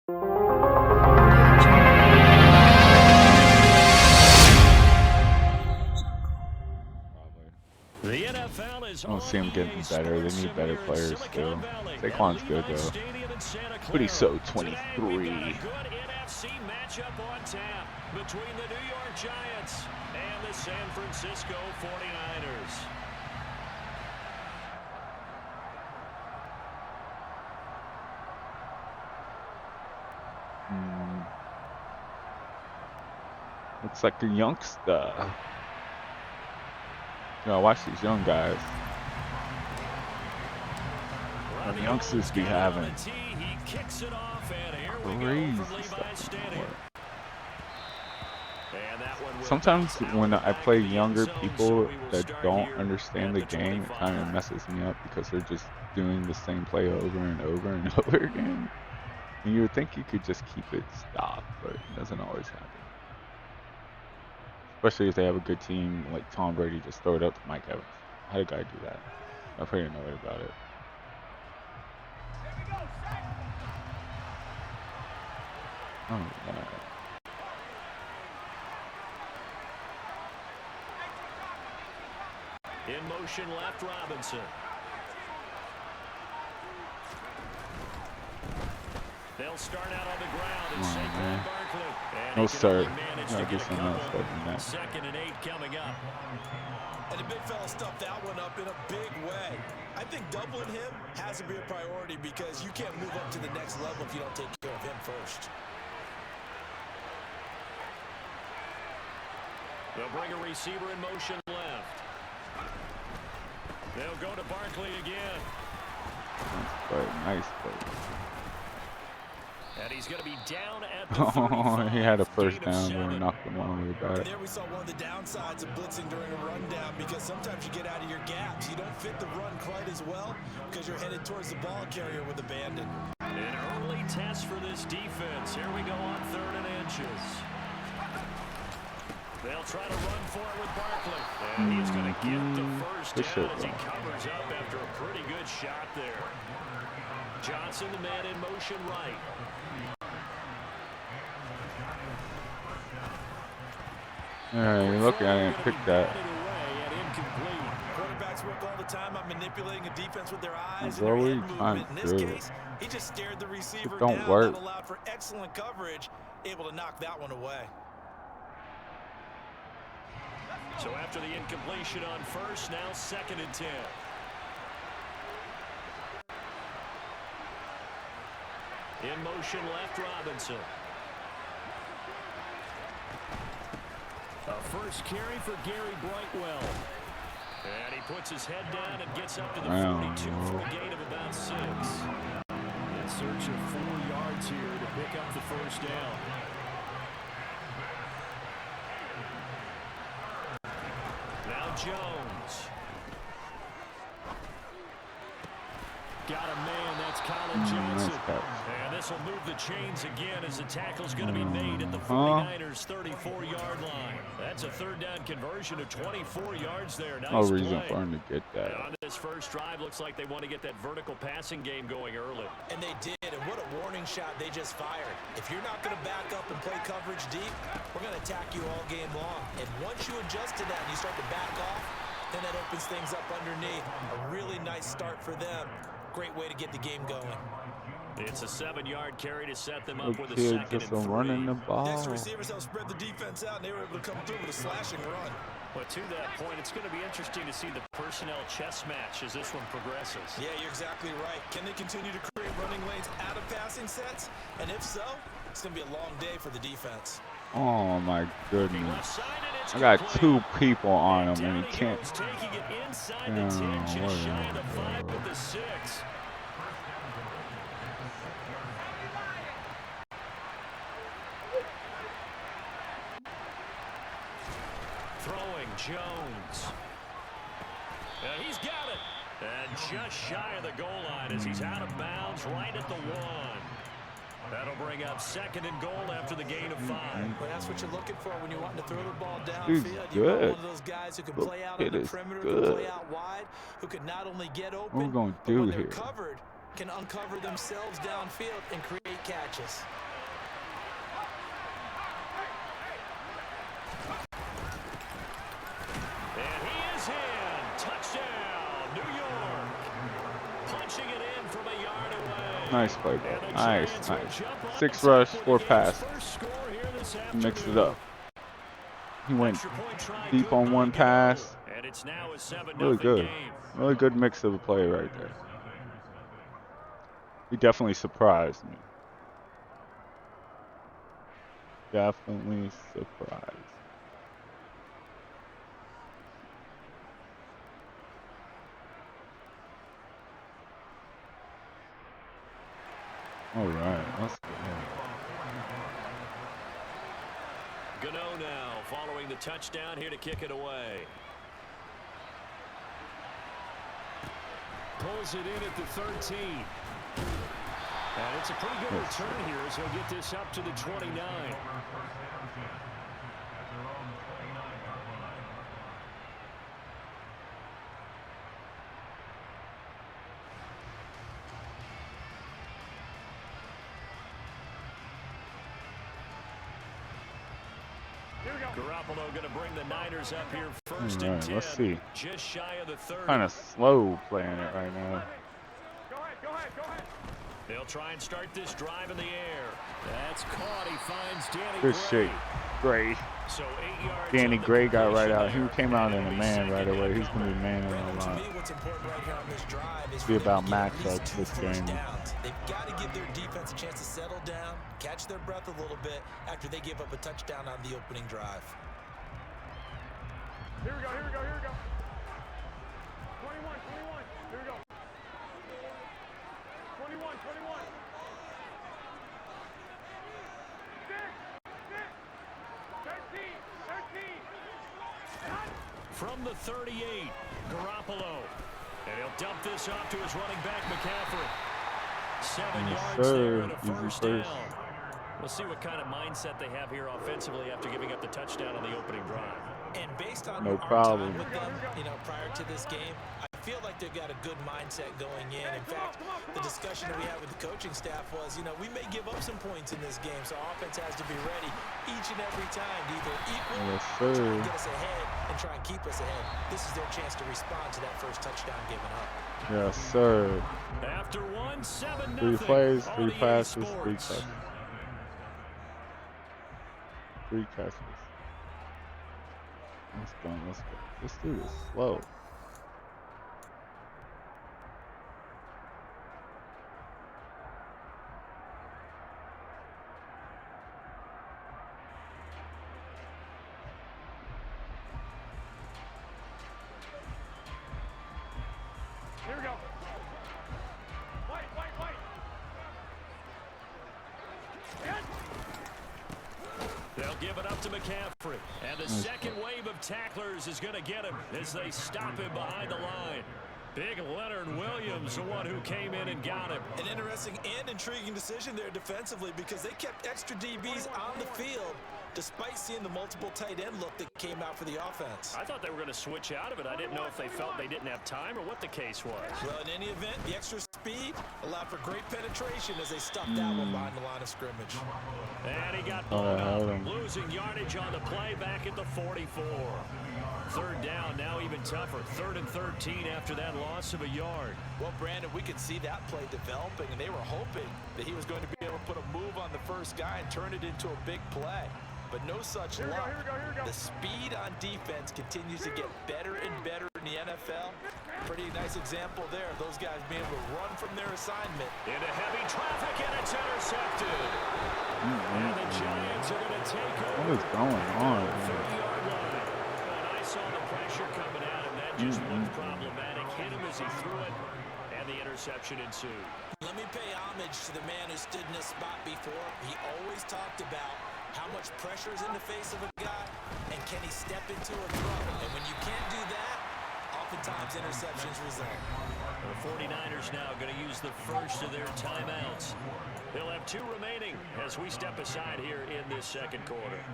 The NFL is I don't see them getting better. They need better players still. Saquon's good though. Hoodieso23. Good NFC matchup on tap between the New York Giants and the San Francisco 49ers. Looks like a youngster. You know, watch these young guys. The youngsters be having crazy stuff. Sometimes when I play younger people that don't understand the game, it kind of messes me up because they're just doing the same play over and over and over again. And you would think you could just keep it stopped, but it doesn't always happen. Especially if they have a good team like Tom Brady, just throw it up to Mike Evans. How did a guy do that? I probably didn't know about it. Oh, God. In motion left, Robinson. They'll start out on the ground and Saquon Barkley. No, sir. Gotta get some else than that. 2nd and 8 coming up. And the big fella stuffed that one up in a big way. I think doubling him has to be a priority because you can't move up to the next level if you don't take care of him first. They'll bring a receiver in motion left. They'll go to Barkley again. Nice play. And he's going to be down at the 35. He had a first down where he knocked him all the way back. There we saw one of the downsides of blitzing during a rundown because sometimes you get out of your gaps. You don't fit the run quite as well because you're headed towards the ball carrier with abandon. An early test for this defense. Here we go on 3rd and inches. They'll try to run for it with Barkley. And he's going to get the first down as he covers up after a pretty good shot there. Johnson, the man in motion right. Alright, look, I didn't pick that. Quarterbacks work all the time on manipulating a defense with their eyes and their their head movement. In this do case, he just stared the receiver don't down. work. That allowed for excellent coverage, able to knock that one away. So after the incompletion on first, now 2nd and 10. In motion left, Robinson. A first carry for Gary Brightwell. And he puts his head down and gets up to the 42 for a gain of about 6. In search of 4 yards here to pick up the first down. Now Jones. Got a man, that's Colin Johnson. And this will move the chains again as the tackle's going to be made at the 49ers' 34-yard line. That's a 3rd down conversion of 24 yards there. Nice No reason play. for him to get that. And on this first drive, looks like they want to get that vertical passing game going early. And they did, and what a warning shot they just fired. If you're not going to back up and play coverage deep, we're going to attack you all game long. And once you adjust to that and you start to back off, then that opens things up underneath. A really nice start for them. Great way to get the game going. It's a 7-yard carry to set them up with a 2nd Just and 3. running the ball. Next receivers help spread the defense out, and they were able to come through with a slashing run. But to that point, it's going to be interesting to see the personnel chess match as this one progresses. Yeah, you're exactly right. Can they continue to create running lanes out of passing sets? And if so, it's going to be a long day for the defense. Oh my goodness. I got 2 people on him and he can't. Taking it inside the 10, just shy of the 5 with the 6. Throwing Jones. And he's got it. And just shy of the goal line as he's out of bounds right at the 1. That'll bring up 2nd and goal after the gain of 5. Well, that's what you're looking for when you want to throw the ball downfield. You want good. one of those guys who can play out on the perimeter, who can play out wide, who can not only get open, What are we going to but do when they're here? covered, can uncover themselves downfield and create catches. And he is in. Touchdown, New York. Punching it in from a yard away. Nice play, bro. Nice. 6 rush, 4 pass. Mix it up. He went deep on 1 pass. Really good. Really good mix of the play right there. He definitely surprised me. Definitely surprised. All right, let's go. Gano now following the touchdown here to kick it away. Pulls it in at the 13. And it's a pretty good return here as he'll get this up to the 29. Garoppolo going to bring the Niners up here first and 10. Let's see. Just shy of the 30. Kind of slow playing it right now. Go ahead. They'll try and start this drive in the air. That's caught. He finds Danny Good Gray. shit. Gray. So 8 yards. Danny Gray got right out. He came out in a man right away. He's going to be man in a lot. Be about matchups this game. They've got to give their defense a chance to settle down, catch their breath a little bit after they give up a touchdown on the opening drive. Here we go. 21. Here we go. 21. 13. From the 38, Garoppolo. And he'll dump this off to his running back, McCaffrey. 7 yards there and a first down. We'll see what kind of mindset they have here offensively after giving up the touchdown on the opening drive. And based on no our problem time with them, prior to this game, I feel like they've got a good mindset going in. In fact, the discussion that we had with the coaching staff was, we may give up some points in this game, so our offense has to be ready each and every time to either equal or try and get us ahead and try and keep us ahead. This is their chance to respond to that first touchdown given up. Yes, sir. After 7-0. 3 plays, 3 passes, 3 catches. 3 catches. Let's go. Let's do this slow. Here we go. Wait. They'll give it up to McCaffrey. And the second wave of tacklers is going to get him as they stop him behind the line. Big Leonard Williams, the one who came in and got him. An interesting and intriguing decision there defensively because they kept extra DBs on the field despite seeing the multiple tight end look that came out for the offense. I thought they were going to switch out of it. I didn't know if they felt they didn't have time or what the case was. Well, in any event, the extra speed allowed for great penetration as they stuffed that one behind the line of scrimmage. And he got blown up, losing yardage on the play back at the 44. Third down, now even tougher. 3rd and 13 after that loss of a yard. Well, Brandon, we could see that play developing, and they were hoping that he was going to be able to put a move on the first guy and turn it into a big play. But no such luck. Here we go. The speed on defense continues to get better and better in the NFL. Pretty nice example there of those guys being able to run from their assignment. Into heavy traffic, and it's intercepted. And the Giants are going to take over. What is going on? 30-yard line. And I saw the pressure coming at him. That just looked problematic. Hit him as he threw it, and the interception ensued. Let me pay homage to the man who stood in this spot before. He always talked about how much pressure is in the face of a guy, and can he step into a throw? And when you can't do that, oftentimes interceptions result. The 49ers now going to use the first of their timeouts. They'll have 2 remaining as we step aside here in this second quarter.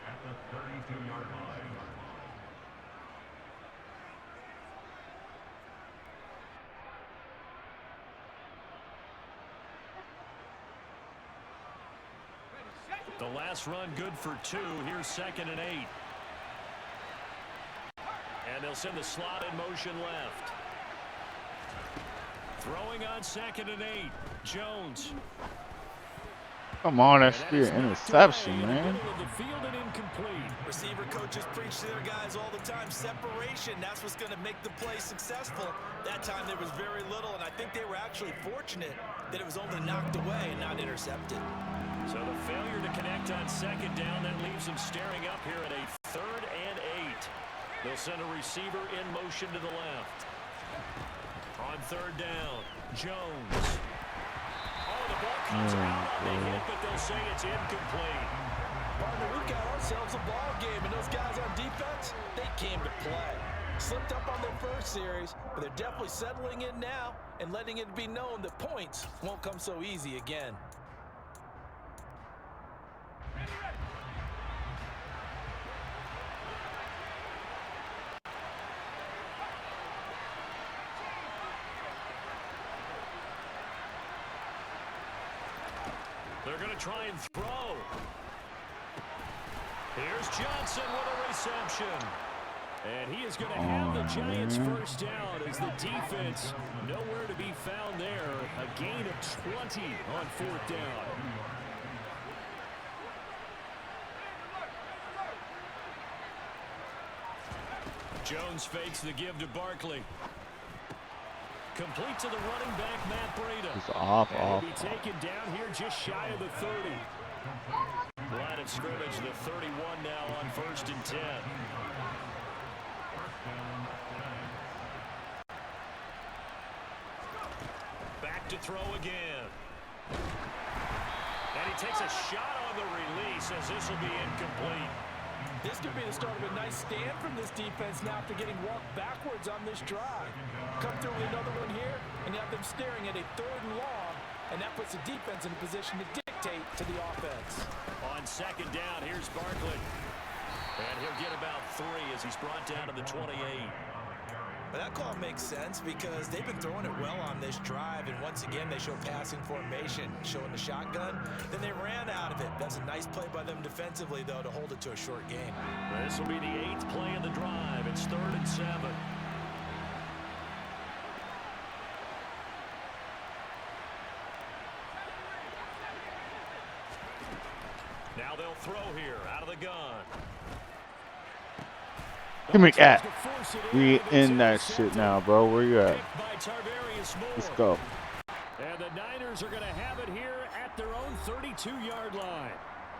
At the 32-yard line. The last run good for 2. Here's 2nd and 8. And they'll send the slot in motion left. Throwing on 2nd and 8. Jones. Come on, that should be an interception, man. Receiver coaches preach to their guys all the time. Separation, that's what's going to make the play successful. That time there was very little, and I think they were actually fortunate that it was only knocked away and not intercepted. So the failure to connect on 2nd down, that leaves them staring up here at a 3rd and 8. They'll send a receiver in motion to the left. On 3rd down, Jones. Oh, the ball comes out on the hit, but they'll say it's incomplete. Partner, we've got ourselves a ball game, and those guys on defense, they came to play. Slipped up on their first series, but they're definitely settling in now and letting it be known that points won't come so easy again. They're going to try and throw. Here's Johnson with a reception. And he is going to have the Giants first down as the defense nowhere to be found there. A gain of 20 on 4th down. Jones fakes the give to Barkley. Complete to the running back, Matt Breida. It's off. He'll be taken down here just shy of the 30. Line of scrimmage, the 31 now on 1st and 10. Back to throw again. And he takes a shot on the release as this will be incomplete. This could be the start of a nice stand from this defense now after getting walked backwards on this drive. Come through with another one here, and you have them staring at a 3rd and long, and that puts the defense in a position to dictate to the offense. On 2nd down, here's Barkley. And he'll get about 3 as he's brought down to the 28. But that call makes sense because they've been throwing it well on this drive, and once again they show passing formation, showing the shotgun. Then they ran out of it. That's a nice play by them defensively, though, to hold it to a short gain. This will be the 8th play of the drive. It's 3rd and 7. Now they'll throw here out of the gun. Give me that. We in that shit now, bro. Where you at? Let's go. And the Niners are going to have it here at their own 32-yard line.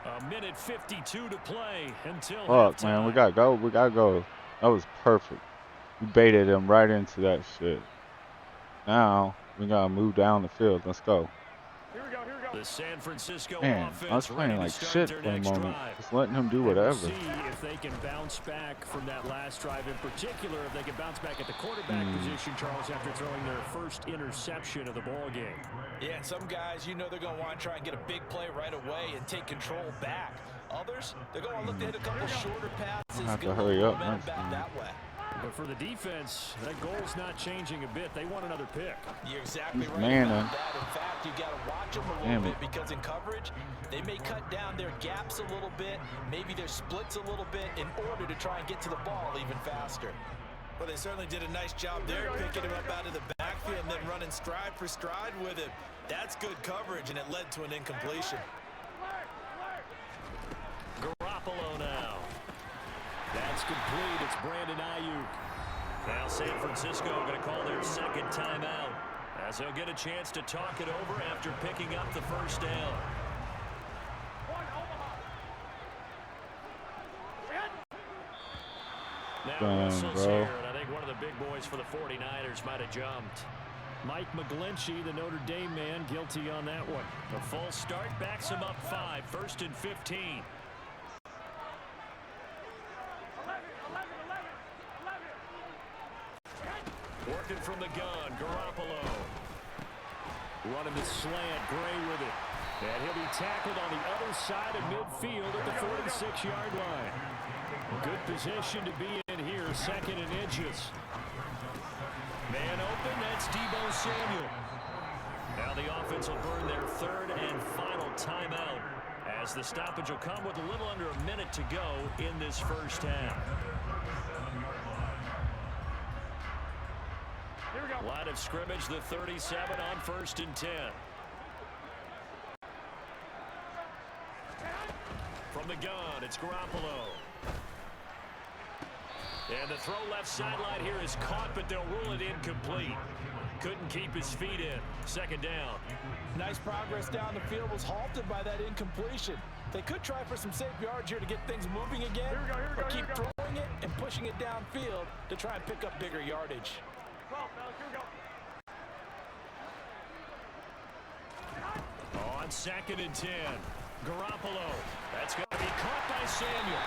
A minute 52 to play until Fuck, man. We gotta go. We gotta go. That was perfect. We baited them right into that shit. Now we gotta move down the field. Let's go. Here we go. The San Francisco Man, offense I was playing like shit for a moment. Just letting him do whatever. See if they can bounce back from that last drive, in particular, if they can bounce back at the quarterback position, Charles, after throwing their first interception of the ball game. Yeah, and some guys, you know they're going to want to try and get a big play right away and take control back. Others, they're going to look to hit a couple shorter passes. Have to hurry up momentum next back time. that way. But for the defense, that goal's not changing a bit. They want another pick. You're exactly right Man, about that. In fact, you got to watch them a little bit because in coverage, they may cut down their gaps a little bit, maybe their splits a little bit in order to try and get to the ball even faster. Well, they certainly did a nice job there, picking him up out of the backfield and then running stride for stride with him. That's good coverage, and it led to an incompletion. Garoppolo now. That's complete. It's Brandon Ayuk. Now San Francisco going to call their 2nd timeout as they'll get a chance to talk it over after picking up the first down. Now whistles here, and I think one of the big boys for the 49ers might have jumped. Mike McGlinchey, the Notre Dame man, guilty on that one. The false start backs him up 5, 1st and 15. Working from the gun, Garoppolo. Running the slant, Gray with it. And he'll be tackled on the other side of midfield at the 46-yard line. Good position to be in here, 2nd and inches. Man open, that's Deebo Samuel. Now the offense will burn their 3rd and final timeout as as the stoppage will come with a little under a minute to go in this first half. Here we go. Line of scrimmage, the 37 on 1st and 10. From the gun, it's Garoppolo. And the throw left sideline here is caught, but they'll rule it incomplete. Couldn't keep his feet in. 2nd down. Nice progress down the field was halted by that incompletion. They could try for some safe yards here to get things moving again, Here we go, here we go, or keep here we go. throwing it and pushing it downfield to try and pick up bigger yardage. 12, fellas, here we go. On 2nd and 10. Garoppolo. That's going to be caught by Samuel.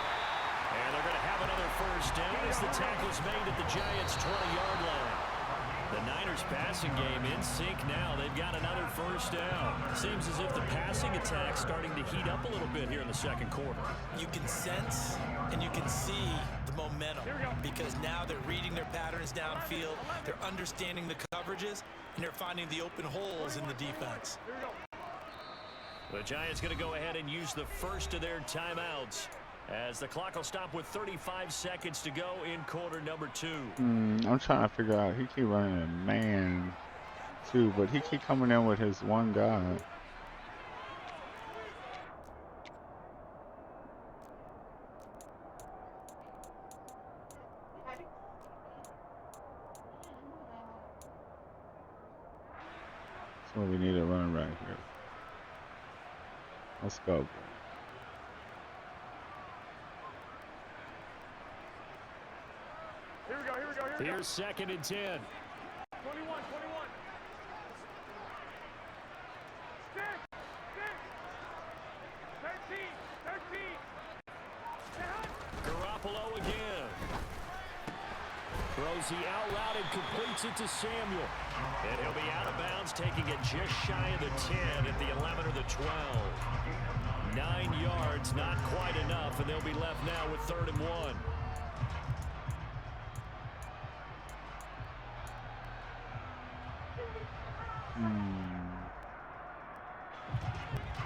And they're going to have another first down as the tackle's made at the Giants' 20-yard line. The Niners' passing game in sync now. They've got another first down. Seems as if the passing attack's starting to heat up a little bit here in the 2nd quarter. You can sense and you can see the momentum because now they're reading their patterns downfield, they're understanding the coverages, and they're finding the open holes in the defense. Here we go. The Giants going to go ahead and use the first of their timeouts as the clock will stop with 35 seconds to go in quarter number 2. I'm trying to figure out. He keep running a man too, but he keep coming in with his one guy. So we need a run right here. Let's go. Here we go, here we go, here we go. Here's 2nd and 10. 21, 21. Six, 13, 13. Garoppolo again. Throws the out route and completes it to Samuel. And he'll be out of bounds, taking it just shy of the 10 at the 11 or the 12. 9 yards, not quite enough, and they'll be left now with 3rd and 1.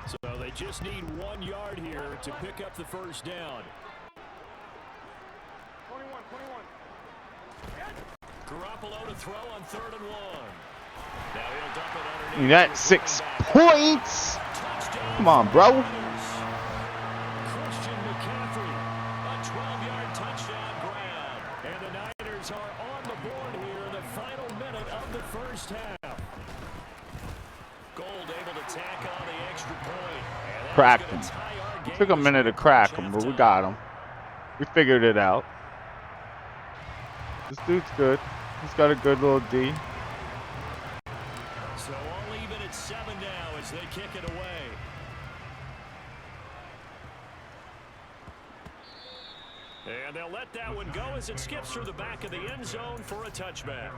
So they just need 1 yard here to pick up the first down. 21, 21. Garoppolo to throw on 3rd and 1. Now he'll dump it underneath. That's 6 points. Come on, bro. Christian McCaffrey, a 12-yard touchdown grab. And the Niners are on the board here in the final minute of the first half. Gold able to tack on the extra point. Cracked him. It took a minute to crack him, but we got him. We figured it out. This dude's good. He's got a good little D. So all even at 7 now as they kick it away. And they'll let that one go as it skips through the back of the end zone for a touchback.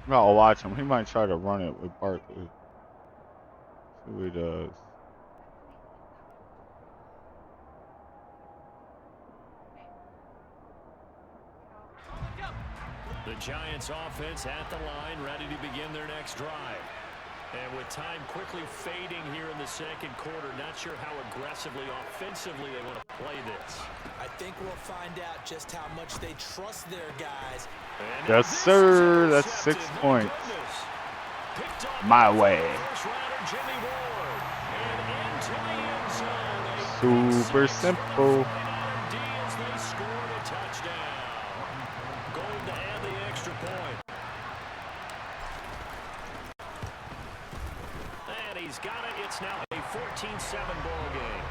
I'll watch him. He might try to run it with Barkley. See what he does. The Giants offense at the line, ready to begin their next drive. And with time quickly fading here in the 2nd quarter, not sure how aggressively, offensively they want to play this. I think we'll find out just how much they trust their guys. Yes, sir. That's 6 points. My way. Super simple. He's got it. It's now a 14-7 ball game.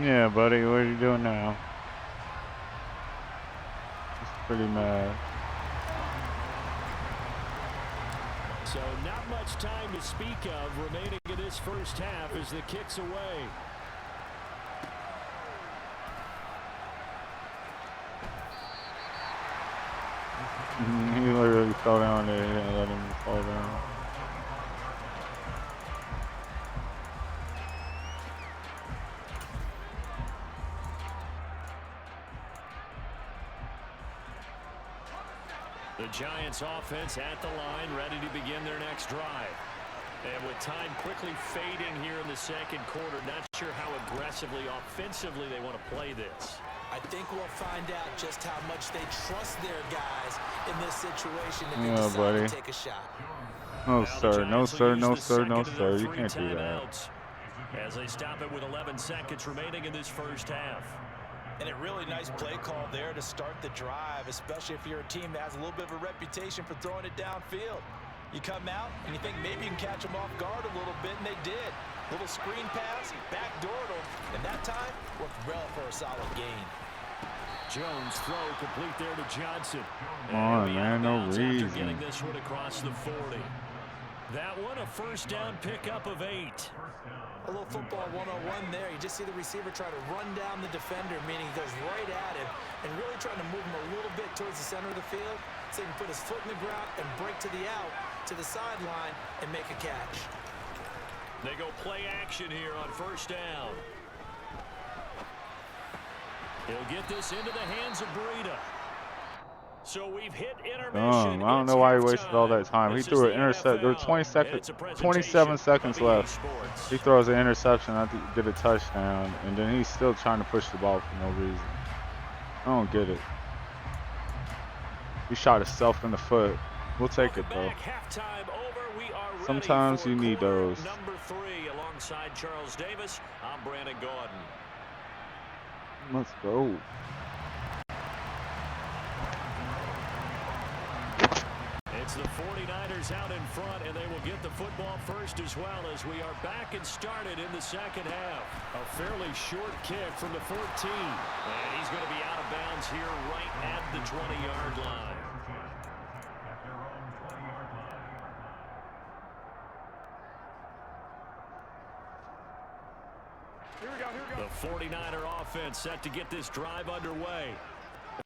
Yeah, buddy, what are you doing now? Just pretty mad. So not much time to speak of remaining in this first half as the kick's away. He literally fell down there. He didn't let him fall down. The Giants offense at the line, ready to begin their next drive. And with time quickly fading here in the second quarter, not sure how aggressively, offensively they want to play this. I think we'll find out just how much they trust their guys in this situation if they Yeah, decide buddy. to take a shot. No, Now sir. the No, Giants sir. will No, use the sir. No, second of sir. their You 3 can't do that. timeouts as they stop it with 11 seconds remaining in this first half. And a really nice play call there to start the drive, especially if you're a team that has a little bit of a reputation for throwing it downfield. You come out and you think maybe you can catch them off guard a little bit, and they did. Little screen pass, backdoored them, and that time worked well for a solid gain. Jones throw complete there to Johnson. Come on, man, no reason. After getting this one across the 40. That one a first down pickup of 8. A little football 101 there. You just see the receiver try to run down the defender, meaning he goes right at him and really trying to move him a little bit towards the center of the field so he can put his foot in the ground and break to the out, to the sideline, and make a catch. They go play action here on first down. He'll get this into the hands of Breida. So we've hit intermission. I don't know why he wasted all that time. He threw an interception. There were 27 seconds left. He throws an interception. I think he did a touchdown, and then he's still trying to push the ball for no reason. I don't get it. He shot himself in the foot. We'll take it though. Sometimes you need those. Number 3 alongside Charles Davis. I'm Brandon Gordon. Let's go. It's the 49ers out in front, and they will get the football first as well as we are back and started in the second half. A fairly short kick from the 14. And he's going to be out of bounds here right at the 20-yard line. The 49er offense set to get this drive underway.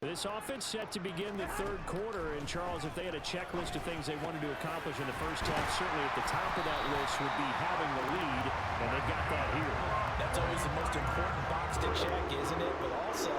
This offense set to begin the third quarter, and Charles, if they had a checklist of things they wanted to accomplish in the first half, certainly at the top of that list would be having the lead, and they got that here. That's always the most important box to check, isn't it? But also,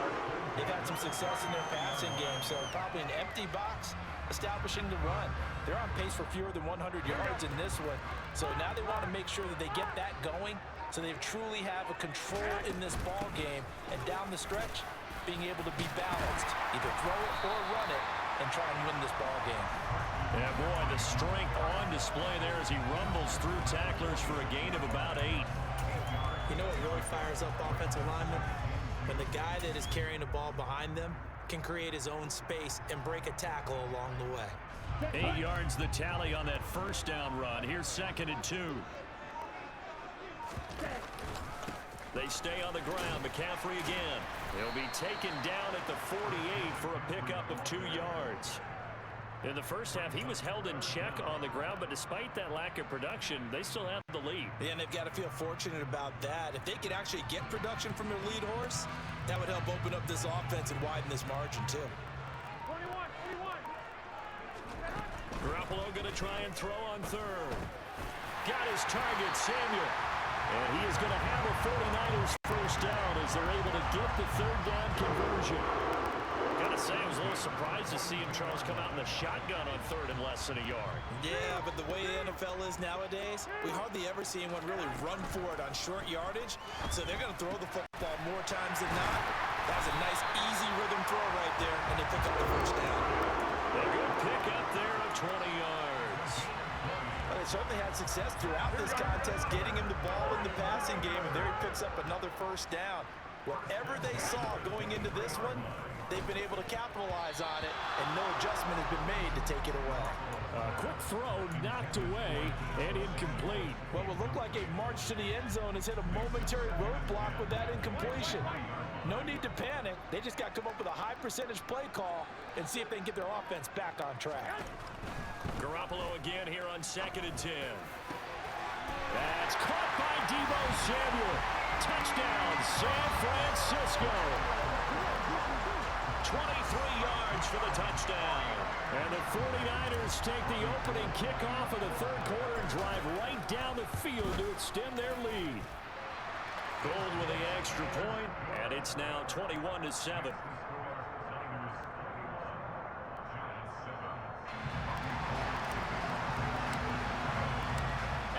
they've had some success in their passing game, so probably an empty box establishing the run. They're on pace for fewer than 100 yards in this one, so now they want to make sure that they get that going so they truly have a control in this ball game, and down the stretch, being able to be balanced, either throw it or run it, and try and win this ball game. Yeah, boy, the strength on display there as he rumbles through tacklers for a gain of about 8. You know what really fires up offensive linemen? When the guy that is carrying the ball behind them can create his own space and break a tackle along the way. 8 yards the tally on that first down run. Here's 2nd and 2. They stay on the ground. McCaffrey again. He'll be taken down at the 48 for a pickup of 2 yards. In the first half, he was held in check on the ground, but despite that lack of production, they still have the lead. Yeah, and they've got to feel fortunate about that. If they could actually get production from their lead horse, that would help open up this offense and widen this margin, too. 21. Garoppolo going to try and throw on third. Got his target, Samuel. And he is going to have a 49ers first down as they're able to get the third down conversion. Gotta say, I was a little surprised to see him, Charles, come out in the shotgun on third and less than a yard. Yeah, but the way the NFL is nowadays, we hardly ever see anyone really run for it on short yardage. So they're going to throw the football more times than not. That was a nice, easy rhythm throw right there, and they pick up the first down. A good pick up there of 20 yards. Well, they certainly had success throughout this contest, getting him the ball in the passing game, and there he picks up another first down. Whatever they saw going into this one, they've been able to capitalize on it, and no adjustment has been made to take it away. A quick throw knocked away and incomplete. What will look like a march to the end zone has hit a momentary roadblock with that incompletion. No need to panic. They just got to come up with a high percentage play call and see if they can get their offense back on track. Garoppolo again here on 2nd and 10. That's caught by Deebo Samuel. Touchdown, San Francisco. 23 yards for the touchdown. And the 49ers take the opening kickoff of the third quarter and drive right down the field to extend their lead. Gold with the extra point, and it's now 21-7.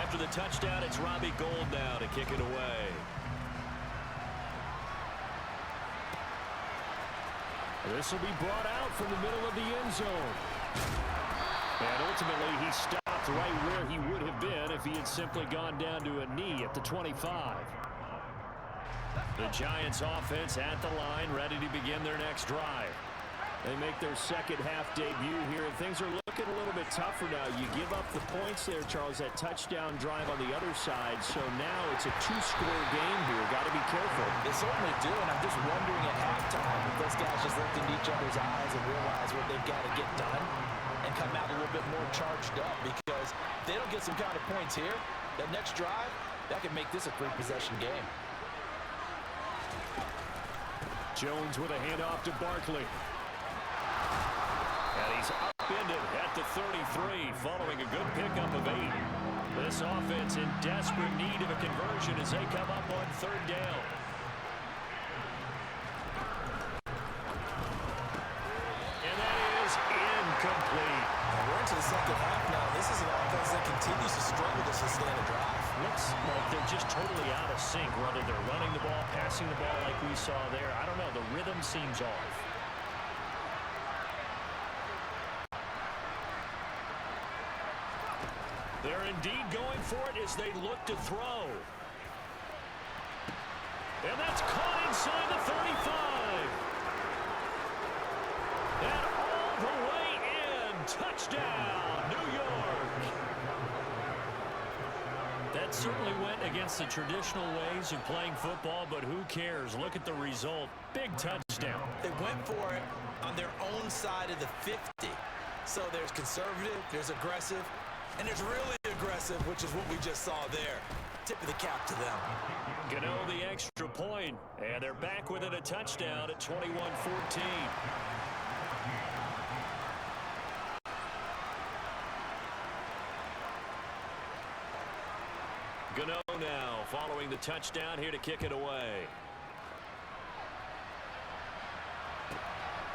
after the touchdown, it's Robbie Gould now to kick it away. This will be brought out from the middle of the end zone. And ultimately, he stopped right where he would have been if he had simply gone down to a knee at the 25. The Giants offense at the line, ready to begin their next drive. They make their second half debut here, and things are looking a little bit tougher now. You give up the points there, Charles, that touchdown drive on the other side. So now it's a two-score game here. Got to be careful. They certainly do, and I'm just wondering at halftime if those guys just looked into each other's eyes and realize what they've got to get done and come out a little bit more charged up, because if they don't get some kind of points here, that next drive, that could make this a three-possession game. Jones with a handoff to Barkley. And he's upended at the 33 following a good pickup of 8. This offense in desperate need of a conversion as they come up on third down. And that is incomplete. And we're into the second half now. This is an offense that continues to struggle to sustain a drive. Looks like they're just totally out of sync, whether they're running the ball, passing the ball like we saw there. I don't know. The rhythm seems off. They're indeed going for it as they look to throw. And that's caught inside the 35. And all the way in. Touchdown, New York. That certainly went against the traditional ways of playing football, but who cares? Look at the result. Big touchdown. They went for it on their own side of the 50. So there's conservative, there's aggressive, and there's really aggressive, which is what we just saw there. Tip of the cap to them. Gano the extra point, and they're back within a touchdown at 21-14. Gano now following the touchdown here to kick it away.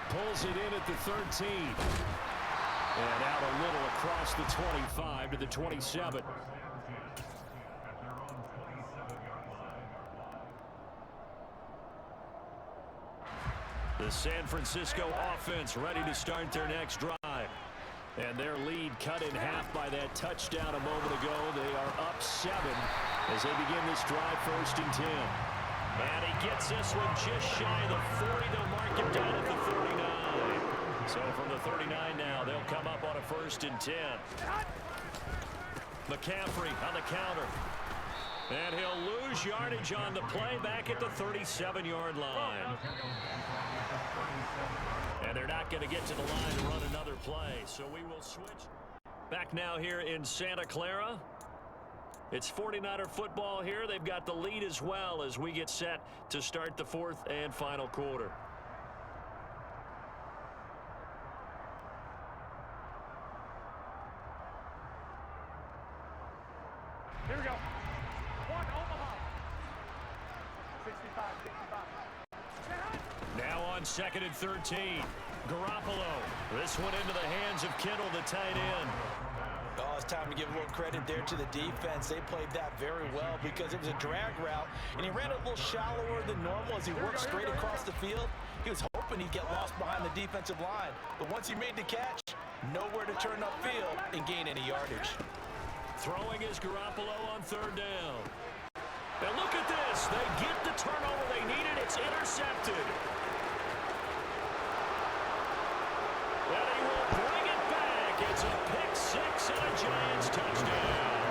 Pulls it in at the 13. And out a little across the 25 to the 27. The San Francisco offense ready to start their next drive. And their lead cut in half by that touchdown a moment ago. They are up 7 as they begin this drive, 1st and 10. And he gets this one just shy of the 40. They'll mark him down at the 39. So from the 39 now, they'll come up on a 1st and 10. McCaffrey on the counter. And he'll lose yardage on the play back at the 37-yard line. And they're not going to get to the line to run another play. So we will switch. Back now here in Santa Clara. It's 49er football here. They've got the lead as well as we get set to start the 4th and final quarter. Here we go. One, Omaha. 65, 65. Now on 2nd and 13. Garoppolo. This one into the hands of Kittle, the tight end. Oh, it's time to give a little credit there to the defense. They played that very well because it was a drag route, and he ran a little shallower than normal as he worked straight across the field. He was hoping he'd get lost behind the defensive line, but once he made the catch, nowhere to turn upfield and gain any yardage. Throwing is Garoppolo on 3rd down. And look at this. They get the turnover they needed. It's intercepted. And he will bring it back. It's a pick-6 and a Giants touchdown.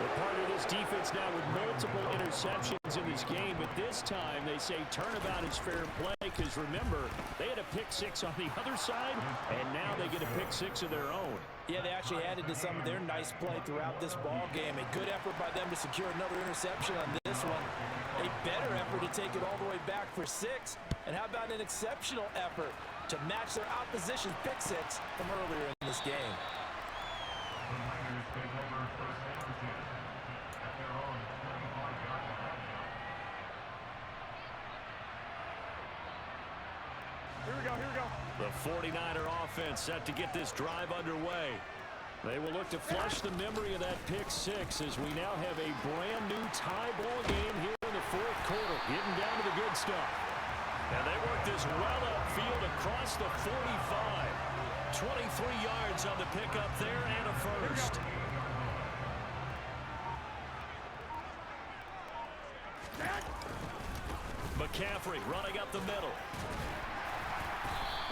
They're part of this defense now with multiple interceptions in this game, but this time they say turnabout is fair play because, remember, they had a pick-6 on the other side, and now they get a pick-6 of their own. Yeah, they actually added to some of their nice play throughout this ball game. A good effort by them to secure another interception on this one. A better effort to take it all the way back for 6. And how about an exceptional effort to match their opposition's pick-6 from earlier in this game? Here we go, here we go. The 49er offense set to get this drive underway. They will look to flush the memory of that pick six as we now have a brand new tie ball game here in the fourth quarter. Getting down to the good stuff. And they work this well upfield across the 45. 23 yards on the pickup there and a first. McCaffrey running up the middle.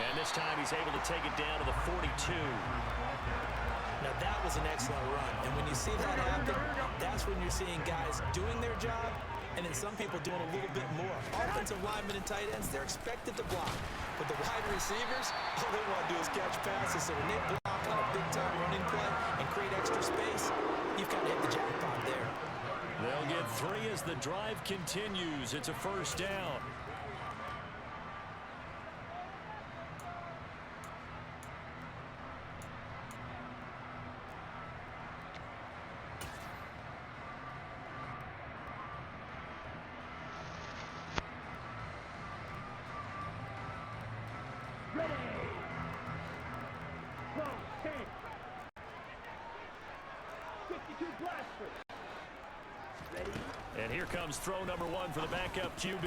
And this time he's able to take it down to the 42. Now that was an excellent run. And when you see that happen, that's when you're seeing guys doing their job and then some people doing a little bit more. Offensive linemen and tight ends, they're expected to block. But the wide receivers, all they want to do is catch passes. So when they block on a big-time running play and create extra space, you've got to hit the jackpot there. They'll get 3 as the drive continues. It's a first down. And here comes throw number 1 for the backup QB.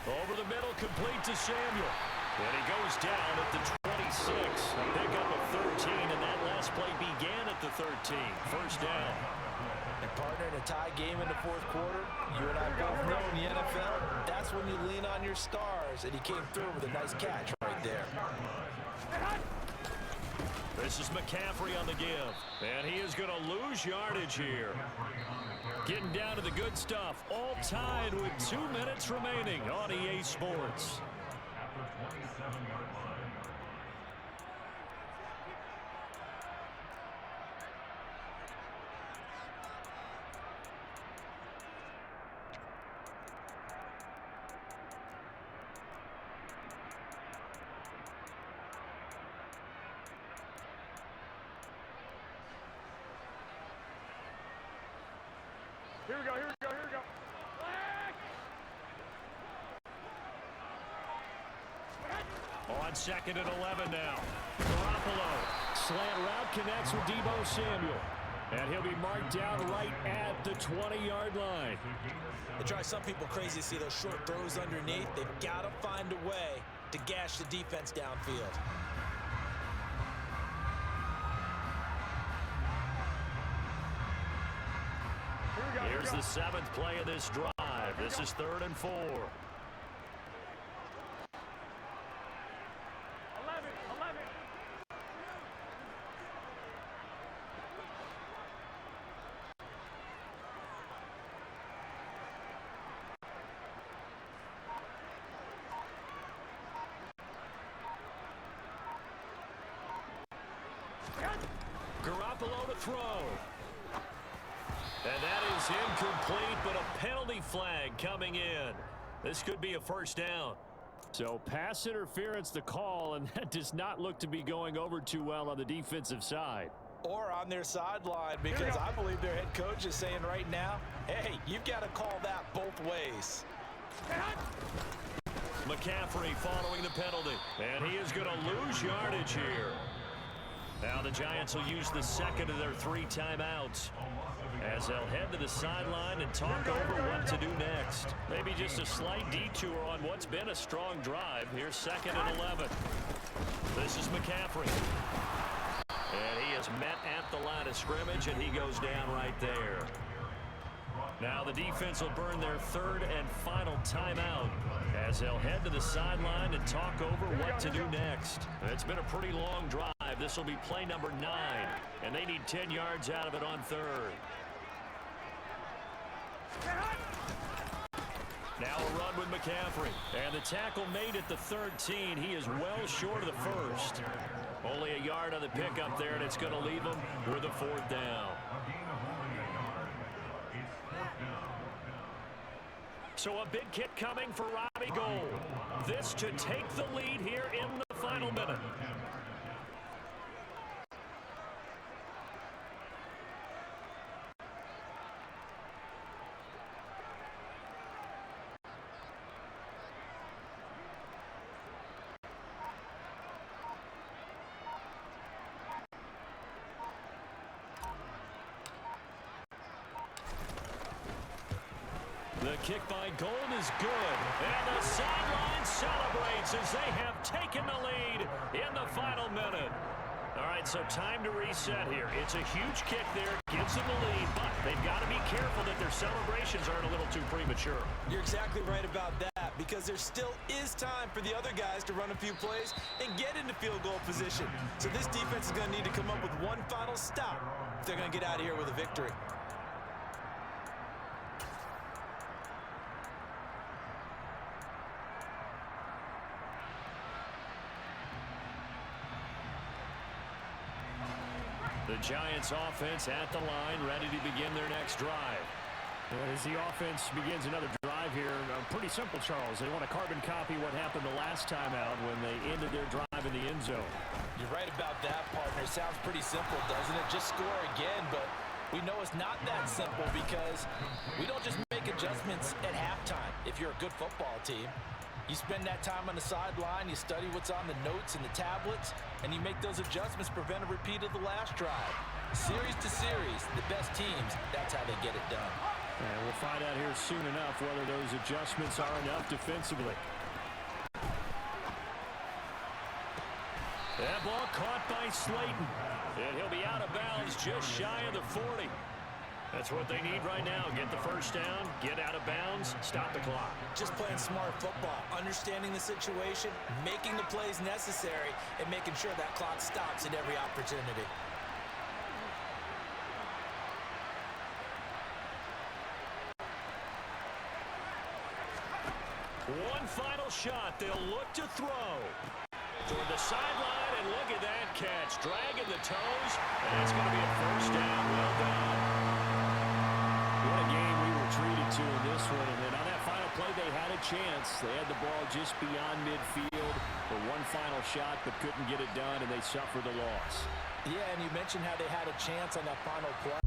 Over the middle, complete to Samuel. And he goes down at the 26. A pickup of 13, and that last play began at the 13. First down. And partner, in a tie game in the fourth quarter, you and I both know in the NFL, that's when you lean on your stars. And he came through with a nice catch right there. This is McCaffrey on the give. And he is going to lose yardage here. Getting down to the good stuff. All tied with 2 minutes remaining on EA Sports. Here we go, here we go, here we go. On second and 11 now. Garoppolo. Slant route connects with Deebo Samuel. And he'll be marked down right at the 20-yard line. It drives some people crazy to see those short throws underneath. They've got to find a way to gash the defense downfield. Here's the 7th play of this drive. This is 3rd and 4. 11, 11. Garoppolo to throw. And that is incomplete, but a penalty flag coming in. This could be a first down. So pass interference the call, and that does not look to be going over too well on the defensive side. Or on their sideline, because I believe their head coach is saying right now, hey, you've got to call that both ways. McCaffrey following the penalty. And he is going to lose yardage here. Now the Giants will use the second of their 3 timeouts as they'll head to the sideline and talk over what to do next. Maybe just a slight detour on what's been a strong drive. Here's 2nd and 11. This is McCaffrey. And he is met at the line of scrimmage, and he goes down right there. Now the defense will burn their 3rd and final timeout as they'll head to the sideline and talk over what to do next. It's been a pretty long drive. This will be play number 9, and they need 10 yards out of it on 3rd. Now a run with McCaffrey. And the tackle made at the 13. He is well short of the first. Only a yard on the pickup there, and it's going to leave him with a 4th down. So a big kick coming for Robbie Gould. This to take the lead here in the final minute. The kick by Gold is good. And the sideline celebrates as they have taken the lead in the final minute. All right, so time to reset here. It's a huge kick there, gives them the lead, but they've got to be careful that their celebrations aren't a little too premature. You're exactly right about that, because there still is time for the other guys to run a few plays and get into field goal position. So this defense is going to need to come up with one final stop if they're going to get out of here with a victory. The Giants offense at the line, ready to begin their next drive. As the offense begins another drive here, pretty simple, Charles. They want to carbon copy what happened the last time out when they ended their drive in the end zone. You're right about that, partner. Sounds pretty simple, doesn't it? Just score again, but we know it's not that simple because we don't just make adjustments at halftime if you're a good football team. You spend that time on the sideline, you study what's on the notes and the tablets, and you make those adjustments, prevent a repeat of the last drive. Series to series, the best teams, that's how they get it done. And we'll find out here soon enough whether those adjustments are enough defensively. That ball caught by Slayton. And he'll be out of bounds just shy of the 40. That's what they need right now. Get the first down, get out of bounds, stop the clock. Just playing smart football, understanding the situation, making the plays necessary, and making sure that clock stops at every opportunity. One final shot. They'll look to throw. Toward the sideline, and look at that catch. Dragging the toes, and it's going to be a first down. Well done. What a game we were treated to in this one. And then on that final play, they had a chance. They had the ball just beyond midfield for one final shot, but couldn't get it done, and they suffered a loss. Yeah, and you mentioned how they had a chance on that final play.